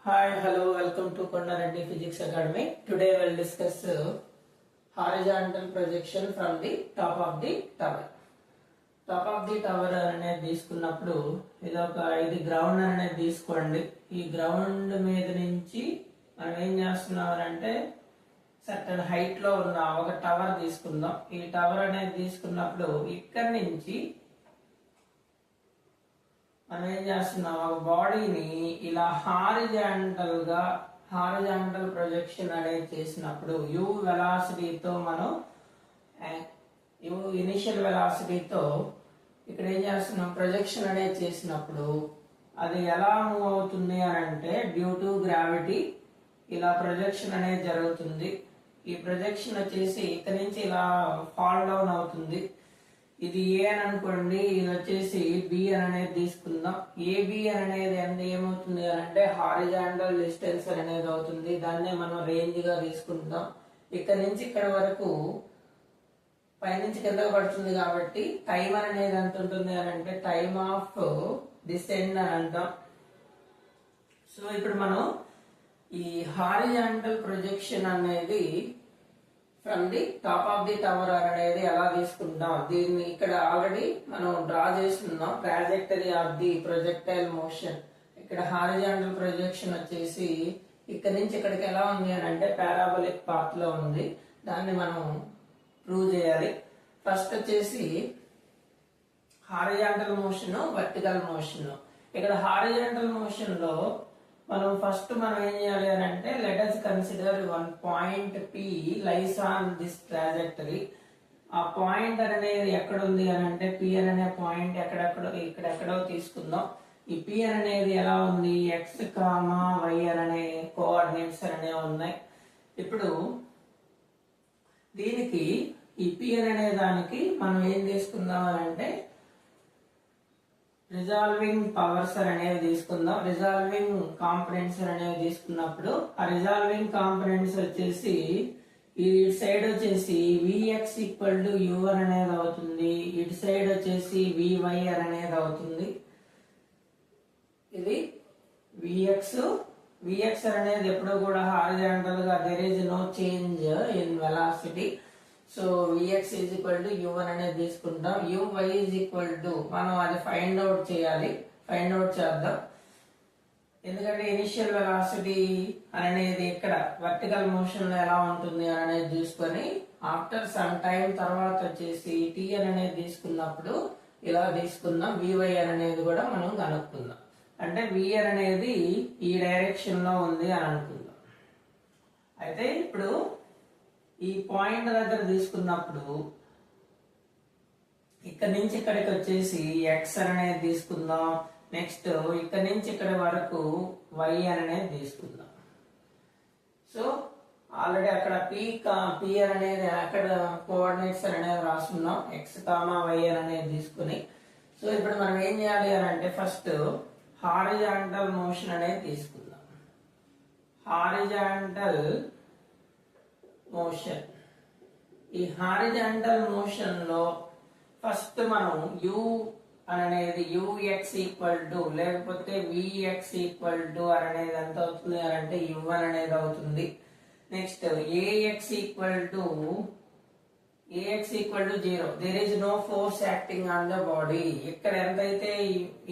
Hi, hello, welcome to Konda Reddy Physics Academy. Today we will discuss horizontal projection from the top of the tower. Top of the tower అనేది తీసుకున్నప్పుడు ఇది ground అనేది తీసుకోండి. ఈ ground మీద నుంచి మనం ఏం చేస్తున్నాం అంటే సర్టన్ హైట్ లో ఉన్న ఒక టవర్ తీసుకుందాం. ఈ టవర్ అనేది తీసుకున్నప్పుడు ఇక్కడ నుంచి మనం ఏం చేస్తున్నాం, ఒక బాడీని ఇలా హారిజాంటల్ ప్రొజెక్షన్ అనేది చేసినప్పుడు యు వెలాసిటీతో మనం ఇనిషియల్ వెలాసిటీతో ఇక్కడ ఏం చేస్తున్నాం, ప్రొజెక్షన్ అనేది చేసినప్పుడు అది ఎలా మూవ్ అవుతుంది అని అంటే డ్యూ టు గ్రావిటీ ఇలా ప్రొజెక్షన్ అనేది జరుగుతుంది. ఈ ప్రొజెక్షన్ వచ్చేసి ఇక్కడ నుంచి ఇలా ఫాల్ డౌన్ అవుతుంది. ఇది ఏ అని అనుకోండి, ఇది వచ్చేసి బి అనేది తీసుకుందాం. ఏబి అనేది ఏమవుతుంది అంటే హారిజాంటల్ డిస్టెన్స్ అనేది అవుతుంది. దాన్నే మనం రేంజ్ గా తీసుకుంటాం. ఇక్కడ నుంచి ఇక్కడ వరకు పైనుంచి కిందకు పడుతుంది కాబట్టి టైం అనేది ఎంత ఉంటుంది అని అంటే టైమ్ ఆఫ్ డిసెండ్ అని అంటాం. సో ఇప్పుడు మనం ఈ హారిజాంటల్ ప్రొజెక్షన్ అనేది from the top of the tower అనేది ఎలా తీసుకుంటాం, దీన్ని ఇక్కడ ఆల్రెడీ మనం డ్రా చేస్తున్నాం. Trajectory of the projectile motion. ఇక్కడ హారిజాంటల్ ప్రొజెక్షన్ వచ్చేసి ఇక్కడ నుంచి ఇక్కడికి ఎలా ఉంది అని అంటే పారాబోలిక్ పాత్ లో ఉంది. దాన్ని మనం ప్రూవ్ చేయాలి. ఫస్ట్ వచ్చేసి హారిజాంటల్ మోషన్, వర్టికల్ మోషన్. ఇక్కడ హారిజాంటల్ మోషన్ లో మనం ఏం చేయాలి అని అంటే let us consider one point P lies on this trajectory. ఆ పాయింట్ అనేది ఎక్కడ ఉంది అని అంటే P అనే పాయింట్ ఇక్కడెక్కడో తీసుకుందాం. ఈ P అనేది ఎలా ఉంది, x, y అనే కోఆర్డినేట్స్ అనేవి ఉన్నాయి. ఇప్పుడు దీనికి ఈ P అనే దానికి మనం ఏం తీసుకుందాం అని అంటే రిజాల్వింగ్ పవర్స్ అనేవి తీసుకుందాం. రిజాల్వింగ్ కాంపోనెంట్స్ అనేవి తీసుకున్నప్పుడు ఆ రిజాల్వింగ్ కాంపోనెంట్స్ వచ్చేసి ఈ సైడ్ వచ్చేసి Vx ఈక్వల్ టు U1 అనేది అవుతుంది. ఇటు సైడ్ వచ్చేసి Vy అనేది అవుతుంది. ఇది Vx అనేది ఎప్పుడు కూడా హారిజాంటల్ గా there is no change in velocity. So Vx is equal to U1 అనేది తీసుకుంటాం. Uy ఈజ్ ఈక్వల్ టు మనం అది ఫైండ్ అవుట్ చేద్దాం. ఎందుకంటే ఇనిషియల్ వెలాసిటీ అనేది ఇక్కడ వర్టికల్ మోషన్ లో ఎలా ఉంటుంది అనేది చూసుకొని ఆఫ్టర్ సమ్ టైం తర్వాత వచ్చేసి T అనేది తీసుకున్నప్పుడు ఇలా తీసుకుందాం. Vy అనేది కూడా మనం కనుక్కుందాం. అంటే Vn అనేది ఈ డైరెక్షన్ లో ఉంది అని అనుకుందాం. అయితే ఇప్పుడు ఈ పాయింట్ దగ్గర తీసుకున్నప్పుడు ఇక్కడ నుంచి ఇక్కడికి వచ్చేసి x అనేది తీసుకుందాం. నెక్స్ట్ ఇక్కడ నుంచి ఇక్కడ వరకు y అనేది తీసుకుందాం. సో ఆల్రెడీ అక్కడ p అనేది అక్కడ కోఆర్డినేట్స్ అనేది రాసుకున్నాం. x, y అనేది తీసుకుని సో ఇప్పుడు మనం ఏం చేయాలి అని అంటే ఫస్ట్ హారిజాంటల్ మోషన్ అనేది తీసుకుందాం. Horizontal motion. ఈ హారిజాంటల్ మోషన్ లో ఫస్ట్ మనం u అనేది ux ఈక్వల్ టు లేకపోతే vx ఈక్వల్ టు అనేది ఎంత అవుతుంది అని అంటే u1 అనేది అవుతుంది. Next ax equal to 0. There is no force acting on the body. ఇక్కడ ఎంతైతే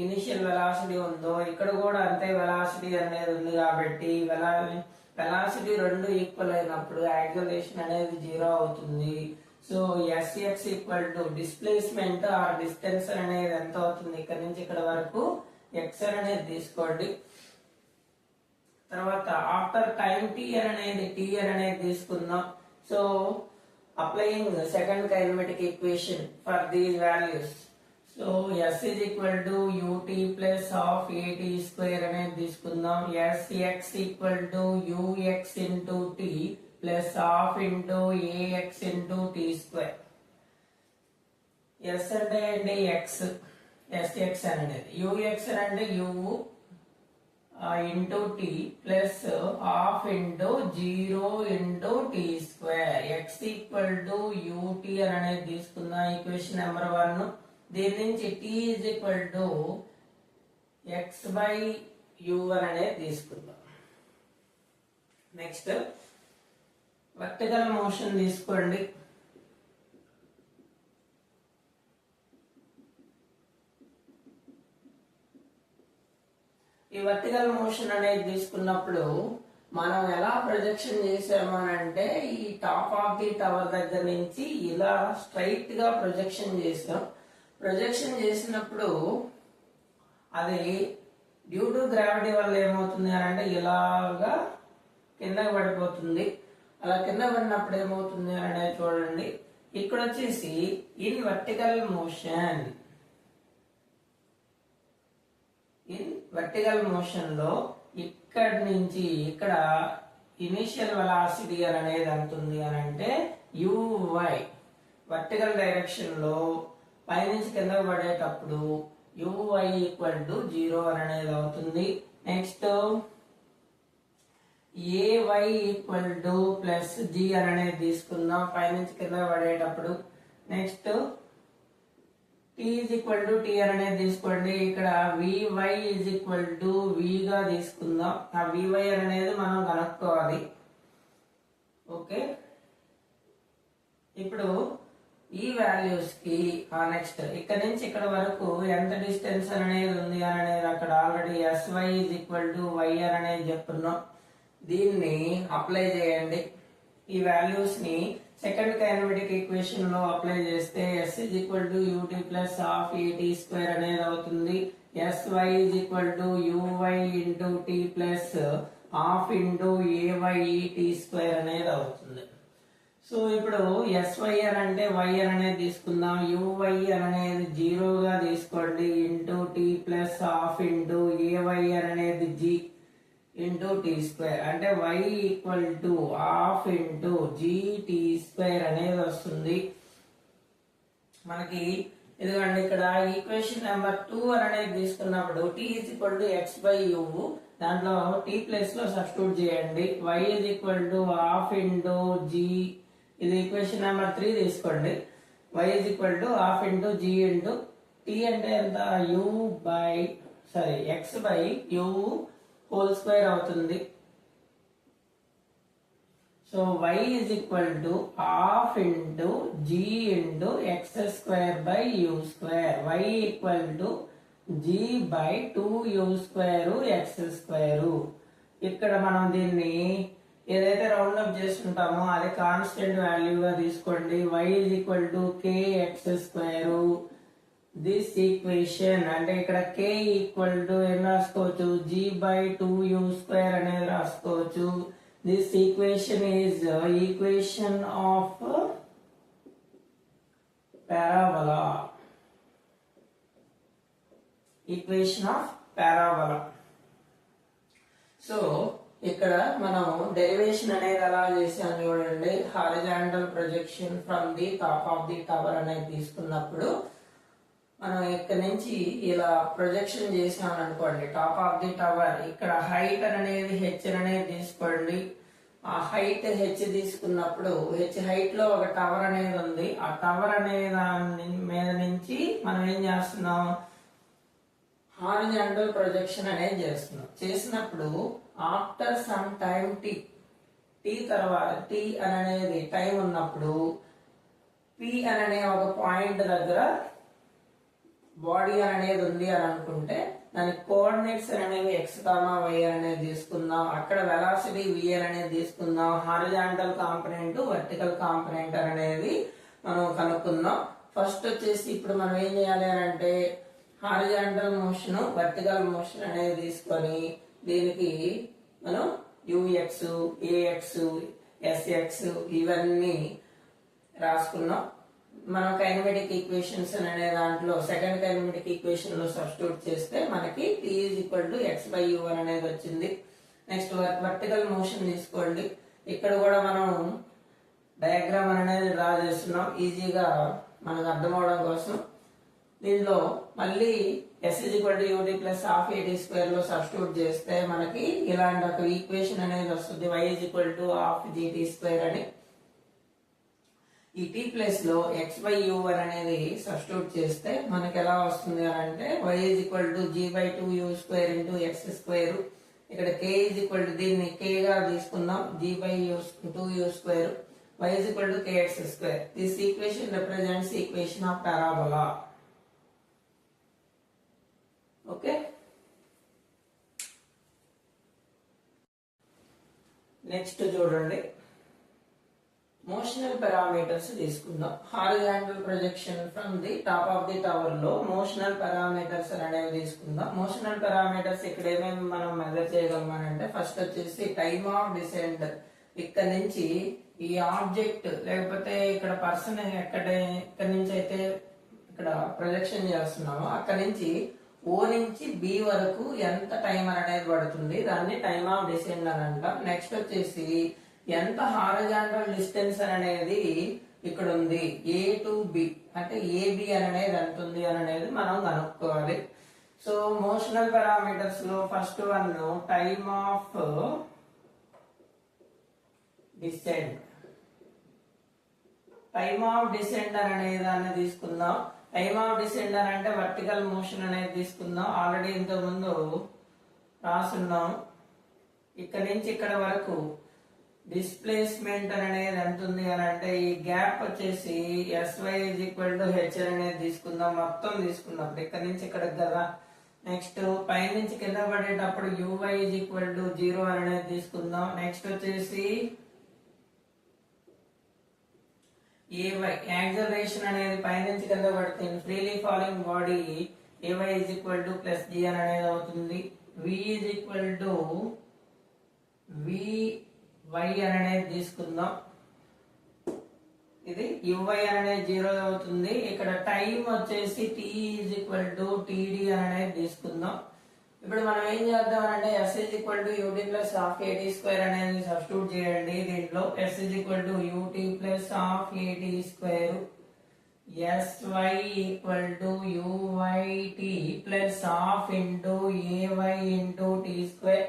ఇనిషియల్ వెలాసిటీ ఉందో ఇక్కడ కూడా అంతే వెలాసిటీ అనేది ఉంది కాబట్టి వెలాసిటీ రెండు ఈక్వల్ అయినప్పుడు యాక్సిలరేషన్ అనేది 0 అవుతుంది. So Sx equal to displacement or distance అనేది ఎంత అవుతుంది, ఇక్కడ నుంచి ఇక్కడ వరకు x అనేది తీసుకోండి. తర్వాత ఆఫ్టర్ టైం t అనేది తీసుకుందాం. So applying second kinematic equation for these values. So S is equal to ut plus half at square అనేది తీసుకుందాం. Sx equal to ux into t plus half into ax into t square. S అంటే x, sx అనేది ux అంటే u into t plus half into 0 into t square. X equal to ut అనేది తీసుకుందాం equation number 1. దీని నుంచి t is equal to x by u1 అనేది తీసుకుందాం. Next vertical motion తీసుకోండి. ఈ వర్టికల్ మోషన్ అనేది తీసుకున్నప్పుడు మనం ఎలా ప్రొజెక్షన్ చేసాము అని అంటే ఈ టాప్ ఆఫ్ ది టవర్ దగ్గర నుంచి ఇలా స్ట్రైట్ గా ప్రొజెక్షన్ చేసాం. ప్రొజెక్షన్ చేసినప్పుడు అది డ్యూ టు గ్రావిటీ వల్ల ఏమవుతుంది అని అంటే ఇలాగా కిందకి పడిపోతుంది. అలా కింద పడినప్పుడు ఏమవుతుంది అనేది చూడండి. ఇక్కడ వచ్చేసి ఇన్ వర్టికల్ మోషన్, లో ఇక్కడ నుంచి ఇక్కడ ఇనిషియల్ వెలాసిటీ అనేది అంటుంది అని అంటే uy వర్టికల్ డైరెక్షన్ లో పైనుంచి కిందకి పడేటప్పుడు uy ఈక్వల్ టు 0 అనేది అవుతుంది. Next ay equal to plus g అనేది తీసుకుందాం పైనుంచి కిందకి పడేటప్పుడు. Next t is equal to t అనేది తీసుకోండి. ఇక్కడ vy is equal to v గా తీసుకుందాం. ఆ vy అనేది మనం కనుక్కోవాలి. ఓకే, ఇప్పుడు ఈ వాల్యూస్ కి నెక్స్ట్ ఇక్కడ నుంచి ఇక్కడ వరకు ఎంత డిస్టెన్స్ అనేది ఉంది అనేది అక్కడ already sy is equal to yr అనేది చెప్తున్నాం. దీన్ని అప్లై చేయండి. ఈ వాల్యూస్ ని సెకండ్ కైనమెటిక్ ఈక్వేషన్ లో అప్లై చేస్తే s is equal to ut plus half at square అనేది అవుతుంది. sy is equal to uy into t plus half into ay t square అనేది అవుతుంది. సో ఇప్పుడు syr అంటే yr అనేది తీసుకుందాం. uy అనేది 0 గా తీసుకోండి into t plus half into ayr అనేది g ఇంటూ టీ స్క్వేర్ అంటే y equal to half into gt square అనేది వస్తుంది మనకి. ఇదిగోండి ఇక్కడ ఈక్వేషన్ నెంబర్ 2 అనేది తీసుకున్నప్పుడు t is equal to x by u, దాంట్లో t ప్లేస్ లో సబ్స్టిట్యూట్ చేయండి. y is equal to half into g, ఇది ఈక్వేషన్ నెంబర్ 3 తీసుకోండి. y is equal to half into g into t అంటే ఎంత x by u whole square అవుతుంది. So y is equal to half into g into x square by u square, y equal to g by 2u square x square. ఇక్కడ మనం దీన్ని ఏదైతే round up చేసుకుంటామో అది constant వాల్యూగా తీసుకోండి. y is equal to kx square. This equation అంటే ఇక్కడ k equal to ఏం రాసుకోవచ్చు g బై 2u స్క్వేర్ అనేది రాసుకోవచ్చు. This equation is equation of parabola, equation of parabola. So ఇక్కడ మనం డెరివేషన్ అనేది ఎలా చేసాం చూడండి. Horizontal projection from the top of the tower అనేది తీసుకున్నప్పుడు మనం ఇక్కడ నుంచి ఇలా ప్రొజెక్షన్ చేసాం అనుకోండి టాప్ ఆఫ్ ది టవర్. ఇక్కడ హైట్ అనేది h అనేది తీసుకోండి. ఆ హైట్ h తీసుకున్నప్పుడు h హైట్ లో ఒక టవర్ అనేది ఉంది. ఆ టవర్ అనే దాని మీద నుంచి మనం ఏం చేస్తున్నాం, హారిజాంటల్ ప్రొజెక్షన్ అనేది చేస్తున్నాం. చేసినప్పుడు ఆఫ్టర్ సమ్ టైం t తర్వాత t అనేది టైం ఉన్నప్పుడు p అనే ఒక పాయింట్ దగ్గర బాడీ అనేది ఉంది అని అనుకుంటే దాని కోఆర్డినేట్స్ అనేవి x, y అనేది తీసుకుందాం. అక్కడ వెలాసిటీ v అనేది తీసుకుందాం. హారిజాంటల్ కాంపోనెంట్, వర్టికల్ కాంపోనెంట్ అనేది మనం కనుక్కుందాం. ఫస్ట్ వచ్చేసి ఇప్పుడు మనం ఏం చేయాలి అని అంటే హారిజాంటల్ మోషన్, వర్టికల్ మోషన్ అనేది తీసుకొని దీనికి మనం ux, ax, sx ఇవన్నీ రాసుకున్నాం. మనం కైనమెటిక్ ఈక్వేషన్స్ అనే దాంట్లో సెకండ్ కైనమెటిక్ ఈక్వేషన్ లో సబ్స్టిట్యూట్ చేస్తే మనకి t is equal to x by u అనేది వచ్చింది. నెక్స్ట్ వర్టికల్ మోషన్ తీసుకోండి. ఇక్కడ కూడా మనం డయాగ్రామ్ అనేది డ్రా చేస్తున్నాం ఈజీగా మనకు అర్థం అవడం కోసం. దీనిలో మళ్ళీ s is equal to ut plus half at square లో సబ్స్టిట్యూట్ చేస్తే మనకి ఇలాంటి ఒక ఈక్వేషన్ అనేది వస్తుంది. y is equal to half gt square అని. ఈ t ప్లేస్ లో x బై u అనేది సబ్స్టిట్యూట్ చేస్తే మనకి ఎలా వస్తుంది అని అంటే y is equal to g by 2u square into x square ఇక్కడ k ఈజ్ ఈక్వల్ టు దీన్ని k గా తీసుకుందాం, g by 2u square, y is equal to kx square. This equation represents equation of parabola. Okay, next చూడండి, మోషనల్ parameters తీసుకుందాం. Horizontal projection from the top of the tower లో మోషనల్ parameters అనేవి తీసుకుందాం. మోషనల్ parameters ఇక్కడ ఏమేమి మనం మెజర్ చేయగలమనంటే, ఫస్ట్ వచ్చేసి time of decent. ఇక్కడ నుంచి ఈ ఆబ్జెక్ట్ లేకపోతే ఇక్కడ పర్సన్ ఇక్కడ నుంచి అయితే ఇక్కడ ప్రొజెక్షన్ చేస్తున్నామో అక్కడ నుంచి ఓ నుంచి బి వరకు ఎంత టైం అనేది పడుతుంది, దాన్ని టైమ్ ఆఫ్ డిసెంట్ అని అంటాం. నెక్స్ట్ వచ్చేసి ఎంత హారిజాంటల్ డిస్టెన్స్ అనేది ఇక్కడ ఉంది, ఏ టు బి అంటే ఏబి అనేది ఎంత ఉంది అనేది మనం కనుక్కోవాలి. సో మోషనల్ పారామీటర్స్ లో first one time of descent. Time of descent అనే దాన్ని తీసుకుందాం. టైమ్ ఆఫ్ డిసెంట్ అని అంటే వర్టికల్ మోషన్ అనేది తీసుకుందాం. ఆల్రెడీ ఇంతకు ముందు రాసున్నాం. ఇక్కడ నుంచి ఇక్కడ వరకు డిస్ప్లేస్మెంట్ అనేది ఎంత ఉంది అని అంటే ఈ గ్యాప్ వచ్చేసి sy is equal to h అనేది తీసుకుందాం, మొత్తం తీసుకుందాం ఇక్కడ నుంచి ఇక్కడికి కదా. నెక్స్ట్ పై నుంచి కింద పడేటప్పుడు uy ఈజ్ ఈక్వల్ టు 0 అనేది తీసుకుందాం. నెక్స్ట్ వచ్చేసి ay యాక్సలరేషన్ అనేది పై నుంచి కింద పడుతుంది, freely falling body ay is equal to plus g అనేది అవుతుంది. v is equal to vy అనేది తీసుకుందాం. ఇది uy అనేది 0 అవుతుంది. ఇక్కడ టైం వచ్చేసి t is equal to td అనేది తీసుకుందాం. ఇప్పుడు మనం ఏం చేద్దాం అంటే s is equal to ut plus half at square అనేది సబ్స్టిట్యూట్ చేయండి. దీంట్లో s is equal to ut plus half at square, sy equal to uyt plus half into ay into t square.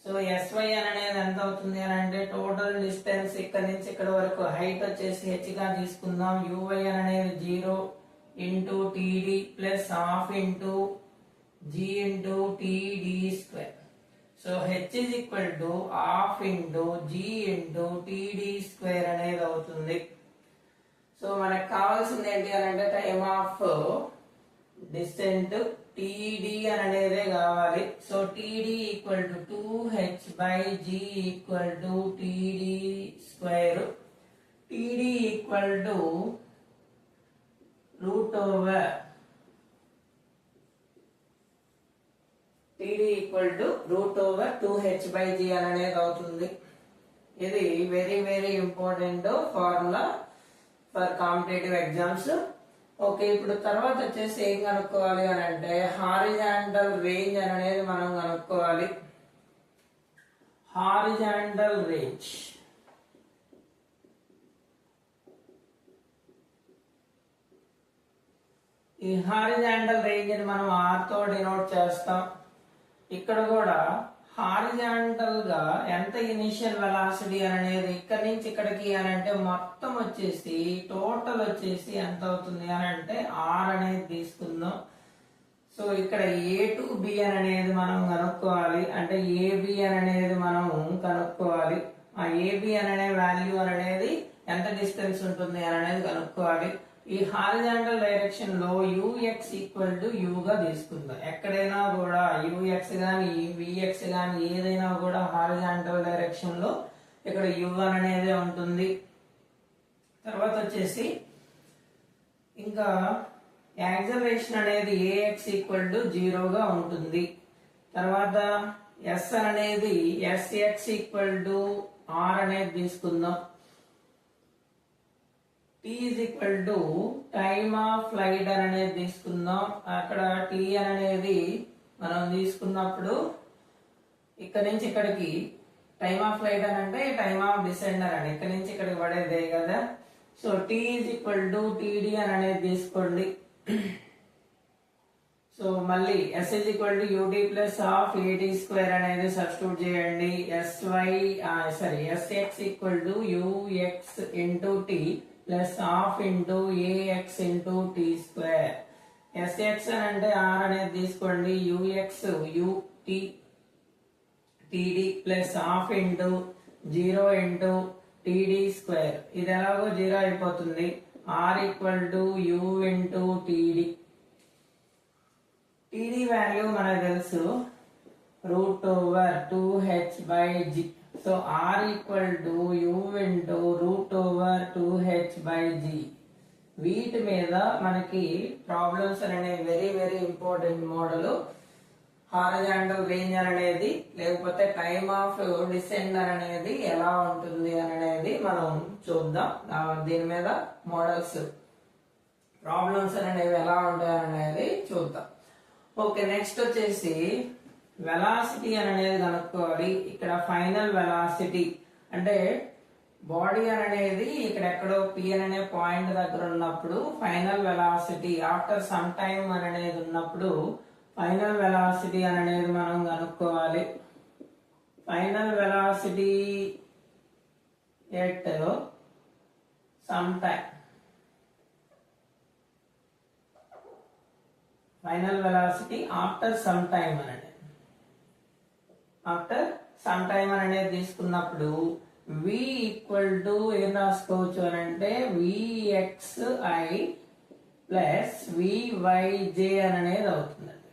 So sy అనేది ఎంత అవుతుంది అని అంటే total distance ఇక్కడ నుంచి ఇక్కడ వరకు హైట్ వచ్చేసి h గా తీసుకుందాం. uy అనేది 0 into td plus half into g into td square. So h is equal to half into g into td square అనేది అవుతుంది. సో మనకు కావాల్సింది ఏంటి అని అంటే టైమ్ ఆఫ్ డిస్టెంట్ td అనేదే కావాలి. So td equal to 2h by g equal to td square. td equal to root over td equal to root over 2h by g అనేది అవుతుంది. ఇది very very important formula for competitive exams. Okay, ఇప్పుడు తర్వాత వచ్చేసి ఏం కనుక్కోవాలి అని అంటే హారిజాంటల్ రేంజ్ అనేది మనం కనుక్కోవాలి. హారిజాంటల్ రేంజ్ ఈ హారిజాంటల్ రేంజ్ ని మనం r తో డినోట్ చేస్తాం. ఇక్కడ కూడా హారిజాంటల్ గా ఎంత ఇనిషియల్ వెలాసిటీ అనేది ఇక్కడ నుంచి ఇక్కడికి అని అంటే మొత్తం వచ్చేసి టోటల్ వచ్చేసి ఎంత అవుతుంది అని అంటే r అనేది తీసుకుందాం. సో ఇక్కడ a టు b అనేది మనం కనుక్కోవాలి, అంటే ab అనేది మనం కనుక్కోవాలి. ఆ ab అనే వాల్యూ అనేది ఎంత డిస్టెన్స్ ఉంటుంది అనేది కనుక్కోవాలి. ఈ హారిజాంటల్ డైరెక్షన్ లో ux ఈక్వల్ టు u గా తీసుకుందాం. ఎక్కడైనా కూడా ux గాని vx గాని ఏదైనా కూడా హారిజాంటల్ డైరెక్షన్ లో ఇక్కడ u అనేది ఉంటుంది. తర్వాత వచ్చేసి ఇంకా యాక్సలరేషన్ అనేది ax ఈక్వల్ టు 0 గా ఉంటుంది. తర్వాత s అనేది sx ఈక్వల్ టు r అనేది తీసుకుందాం. t is equal to time of flight అనేది తీసుకుందాం. అక్కడ t అనేది మనం తీసుకున్నప్పుడు ఇక్కడ నుంచి ఇక్కడికి టైమ్ ఆఫ్ ఫ్లైట్ అని అంటే టైమ్ ఆఫ్ డిసెండర్ అని ఇక్కడ నుంచి ఇక్కడికి పడేదే కదా. So t is equal to td అనేది తీసుకోండి. సో మళ్ళీ s is equal to ut plus half at square అనేది సబ్స్టిట్యూట్ చేయండి. sx equal to ux into t plus half into ax into t square. sx అని అంటే r అనేది తీసుకోండి, ux ut TD plus half into 0 into TD square. ఇది ఎలాగో 0 అయిపోతుంది. R equal to U into TD. TD value మనకు తెలుసు √2h/g. So R equal to U into √2h/g. వీటి మీద మనకి ప్రాబ్లమ్స్ అనే very very important model horizontal range అనేది లేకపోతే టైమ్ ఆఫ్ డిసెండర్ అనేది ఎలా ఉంటుంది అనేది మనం చూద్దాం. దీని మీద మోడల్స్ ప్రాబ్లమ్స్ అనేవి ఎలా ఉంటాయి అనేది చూద్దాం. ఓకే, నెక్స్ట్ వచ్చేసి వెలాసిటీ అనేది కనుక్కోవాలి. ఇక్కడ ఫైనల్ వెలాసిటీ అంటే బాడీ అనేది ఇక్కడ ఎక్కడో పి అనే పాయింట్ దగ్గర ఉన్నప్పుడు final velocity after some time అనేది ఉన్నప్పుడు ఫైనల్ వెలాసిటీ అనేది మనం కనుక్కోవాలి. Final velocity at some time. Final velocity after some time అనేది అనేది తీసుకున్నప్పుడు v ఈక్వల్ టు ఏం రాసుకోవచ్చు అని అంటే vxi ప్లస్ vyj అనేది అవుతుందండి.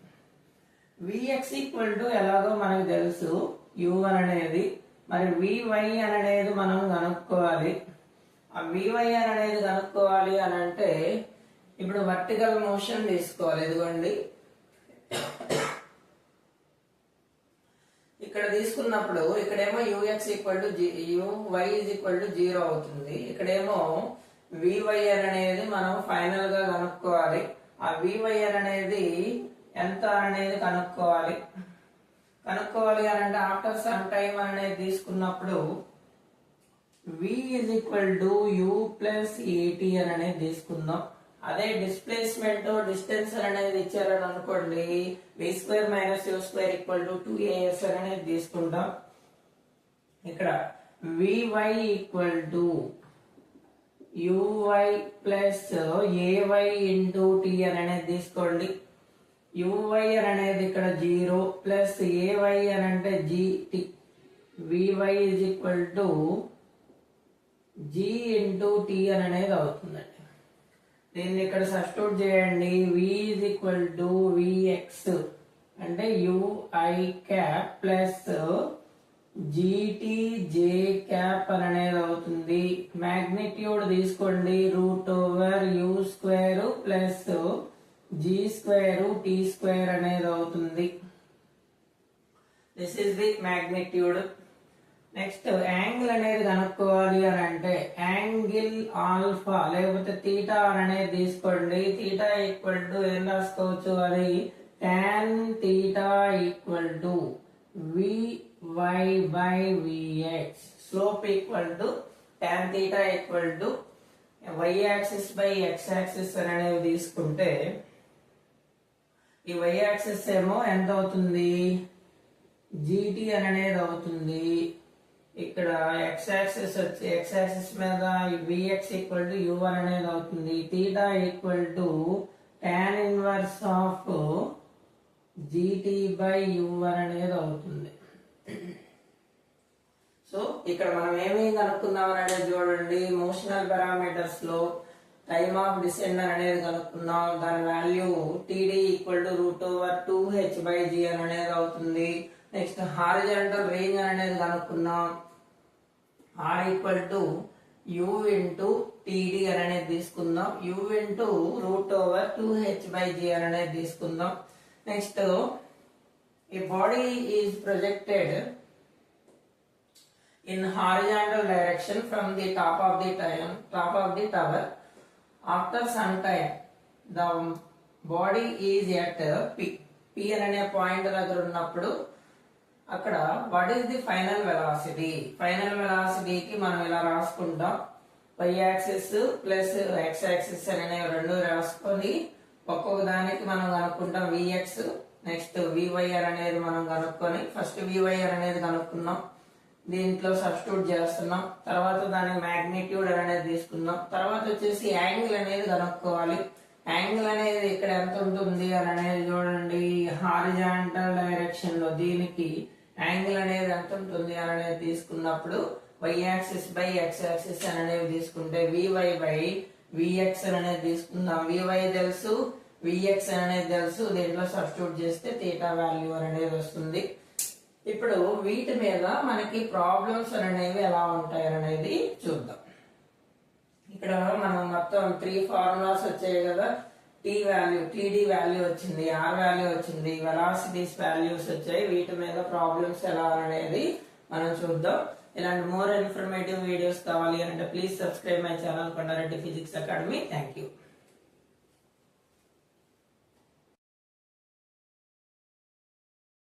vx ఈక్వల్ టు ఎలాగో మనకు తెలుసు u అనేది, మరి vy అనేది మనం కనుక్కోవాలి. ఆ vy అనేది కనుక్కోవాలి అని అంటే ఇప్పుడు వర్టికల్ మోషన్ తీసుకోవాలి. ఇదిగోండి ఇక్కడ తీసుకున్నప్పుడు ఇక్కడేమో ux equal to uy equal to 0 అవుతుంది. ఇక్కడేమో vy అనేది మనం ఫైనల్ గా కనుక్కోవాలి. ఆ vy అనేది ఎంత అనేది కనుక్కోవాలి అని అంటే ఆఫ్టర్ సమ్ టైమ్ అనేది తీసుకున్నప్పుడు v equal to u plus at అనేది తీసుకుందాం. అదే డిస్ప్లేస్మెంట్ డిస్టెన్స్ అనేది ఇచ్చారని అనుకోండి v² - u² equal to 2as అనేది తీసుకుంటాం. ఇక్కడ vy equal to uy plus ay into t అనేది తీసుకోండి. uy అనేది ఇక్కడ 0 ప్లస్ ay అని అంటే gt. vy equal to g into t అనేది అవుతుందండి. దీన్ని ఇక్కడ సబ్స్టిట్యూట్ చేయండి. v ఈక్వల్ టు vx అంటే ui cap plus gt j cap అనేది అవుతుంది. మాగ్నిట్యూడ్ తీసుకోండి √u² ప్లస్ g² t² అనేది అవుతుంది. This is the magnitude. Next angle అనేది కనుక్కోవాలి అని అంటే యాంగిల్ ఆల్ఫా లేకపోతే తీటా అనేది తీసుకోండి. తీటా ఈక్వల్ టు ఏం రాసుకోవచ్చు అది tan theta equal to vy/vx. Slope equal to tan theta equal to y axis by x axis అనేవి తీసుకుంటే ఈ y యాక్సిస్ ఏమో ఎంత అవుతుంది gt అనేది అవుతుంది. ఇక్కడ x యాక్సిస్ వచ్చి x యాక్సిస్ మీద vx ఈక్వల్ టు u అనేది అవుతుంది. Theta equal to tan inverse of gt by u అనేది అవుతుంది. సో ఇక్కడ మనం ఏమేమి కనుక్కున్నాం అనేది చూడండి. మోషనల్ పారామీటర్స్ లో టైమ్ ఆఫ్ డిసెండర్ అనేది కనుక్కున్నాం. దాని value td equal to √2h/g అనేది అవుతుంది. నెక్స్ట్ హారిజాంటల్ రేంజ్ అనేది కనుక్కున్నాం. r equal to u into td అనేది తీసుకుందాం. u ఇంటూ √2h/g అనేది తీసుకుందాం. Next a body is projected in horizontal direction from the top of the tower. After some time the body is at p అనే point దగ్గర ఉన్నప్పుడు అక్కడ what is the final velocity. Final వెలాసిటీకి మనం ఇలా రాసుకుంటాం. y axis plus x axis అనే రెండు రాసుకొని ఒక్కొక్క దానికి మనం కనుక్కుంటాం vx. నెక్స్ట్ vy అనేది మనం కనుక్కొని ఫస్ట్ vy అనేది కనుక్కున్నాం. దీంట్లో సబ్స్టిట్యూట్ చేస్తున్నాం. తర్వాత దాని మాగ్నిట్యూడ్ అనేది తీసుకుందాం. తర్వాత వచ్చేసి యాంగిల్ అనేది కనుక్కోవాలి. యాంగిల్ అనేది ఇక్కడ ఎంత ఉంటుంది అని అనేది చూడండి. హారిజాంటల్ డైరెక్షన్ లో దీనికి యాంగిల్ అనేది ఎంత ఉంటుంది అనేది తీసుకున్నప్పుడు y axis by x axis అనేవి తీసుకుంటే vy బై vx అనేది తీసుకుందాం. vy తెలుసు, vx అనేది తెలుసు. దీంట్లో సబ్స్టిట్యూట్ చేస్తే థీటా వాల్యూ అనేది వస్తుంది. ఇప్పుడు వీటి మీద మనకి ప్రాబ్లమ్స్ అనేవి ఎలా ఉంటాయి అనేది చూద్దాం. ఇక్కడ మనం మొత్తం 3 ఫార్ములాస్ వచ్చాయి కదా. టీ వాల్యూ, టీడీ వాల్యూ వచ్చింది, ఆర్ వాల్యూ వచ్చింది, వెలాసిటీస్ వాల్యూస్ వచ్చాయి. వీటి మీద ప్రాబ్లమ్స్ ఎలా అనేది మనం చూద్దాం. ఇలాంటి మోర్ ఇన్ఫర్మేటివ్ వీడియోస్ కావాలి అంటే please subscribe my channel Kondareddy physics academy. Thank you.